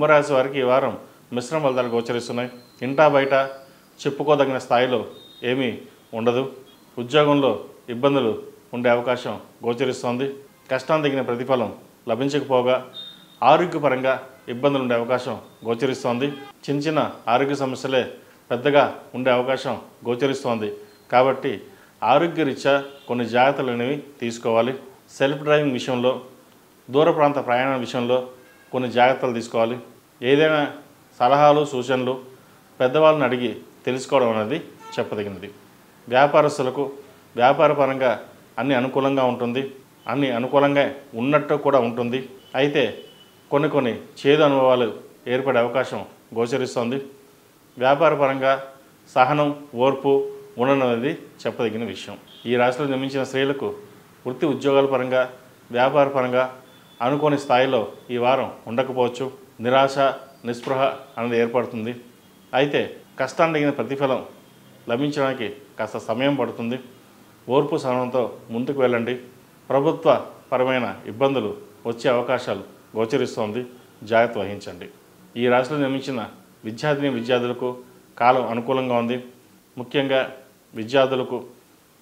కుంభరాశి వారికి ఈ వారం మిశ్రమ ఫలితాలు గోచరిస్తున్నాయి. ఇంటా బయట చెప్పుకోదగిన స్థాయిలో ఏమీ ఉండదు. ఉద్యోగంలో ఇబ్బందులు ఉండే అవకాశం గోచరిస్తోంది. కష్టానికి తగిన ప్రతిఫలం లభించకపోగా ఆరోగ్యపరంగా ఇబ్బందులు ఉండే అవకాశం గోచరిస్తోంది. చిన్న చిన్న ఆరోగ్య సమస్యలే పెద్దగా ఉండే అవకాశం గోచరిస్తోంది. కాబట్టి ఆరోగ్యరీత్యా కొన్ని జాగ్రత్తలు అనేవి తీసుకోవాలి. సెల్ఫ్ డ్రైవింగ్ విషయంలో, దూర ప్రాంత ప్రయాణం విషయంలో కొన్ని జాగ్రత్తలు తీసుకోవాలి. ఏదైనా సలహాలు సూచనలు పెద్దవాళ్ళని అడిగి తెలుసుకోవడం అనేది చెప్పదగినది. వ్యాపారస్తులకు వ్యాపారపరంగా అన్ని అనుకూలంగా ఉంటుంది. అన్ని అనుకూలంగా ఉన్నట్టు కూడా ఉంటుంది. అయితే కొన్ని చేదు అనుభవాలు ఏర్పడే అవకాశం గోచరిస్తోంది. వ్యాపారపరంగా సహనం, ఓర్పు ఉండడం అనేది చెప్పదగిన విషయం. ఈ రాశిలో జన్మించిన స్త్రీలకు వృత్తి ఉద్యోగాల పరంగా, వ్యాపార పరంగా అనుకోని స్థాయిలో ఈ వారం ఉండకపోవచ్చు. నిరాశ, నిస్పృహ అనేది ఏర్పడుతుంది. అయితే కష్టానికి తగిన ప్రతిఫలం లభించడానికి కాస్త సమయం పడుతుంది. ఓర్పు సహనంతో ముందుకు వెళ్ళండి. ప్రభుత్వ పరమైన ఇబ్బందులు వచ్చే అవకాశాలు గోచరిస్తోంది. జాగ్రత్త వహించండి. ఈ రాశిలో జన్మించిన విద్యార్థులకు కాలం అనుకూలంగా ఉంది. ముఖ్యంగా విద్యార్థులకు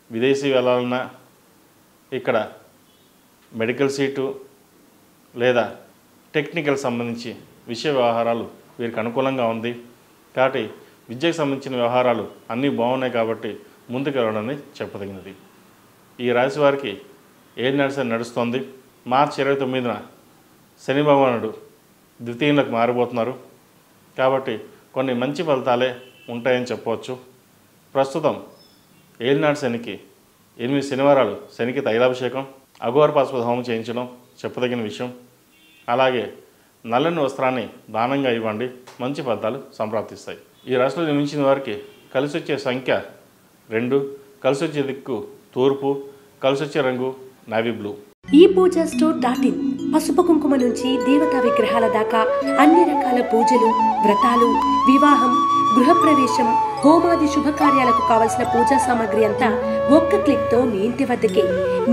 విదేశీ వెళ్ళాలన్నా, ఇక్కడ మెడికల్ సీటు లేదా టెక్నికల్ సంబంధించి విషయ వ్యవహారాలు వీరికి అనుకూలంగా ఉంది. కాబట్టి విద్యకు సంబంధించిన వ్యవహారాలు అన్నీ బాగున్నాయి కాబట్టి ముందుకు వెళ్ళడం చెప్పదగినది. ఈ రాశి వారికి ఏది నడుస్తోంది. మార్చి 29న శని భగవానుడు ద్వితీయంలోకి మారిపోతున్నారు. కాబట్టి కొన్ని మంచి ఫలితాలే ఉంటాయని చెప్పవచ్చు. ప్రస్తుతం ఏలినాడు శనికి 8 శనివారాలు శనికి తైలాభిషేకం, అఘోర పాశుపత హోమం చేయించడం చెప్పదగిన విషయం. అలాగే నల్లని వస్త్రాన్ని దానంగా ఇవ్వండి. మంచి ఫలితాలు సంప్రాప్తిస్తాయి. ఈ రాశిలో జన్మించిన వారికి కలిసి వచ్చే సంఖ్య 2, కలిసి వచ్చే దిక్కు తూర్పు, కలిసి వచ్చే రంగు నావీ బ్లూ. ఈ పూజా స్టోర్.in పసుపు కుంకుమ నుంచి దేవతా విగ్రహాల దాకా అన్ని రకాల పూజలు, వ్రతాలు, వివాహం, గృహప్రవేశం, హోమాది శుభకార్యాలకు కావలసిన పూజా సామాగ్రి అంతా ఒక్క క్లిక్తో మీ ఇంటి వద్దకే.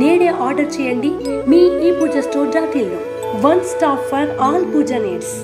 నేడే ఆర్డర్ చేయండి మీ ఈ పూజా స్టోర్.in లో. One stop for all puja needs.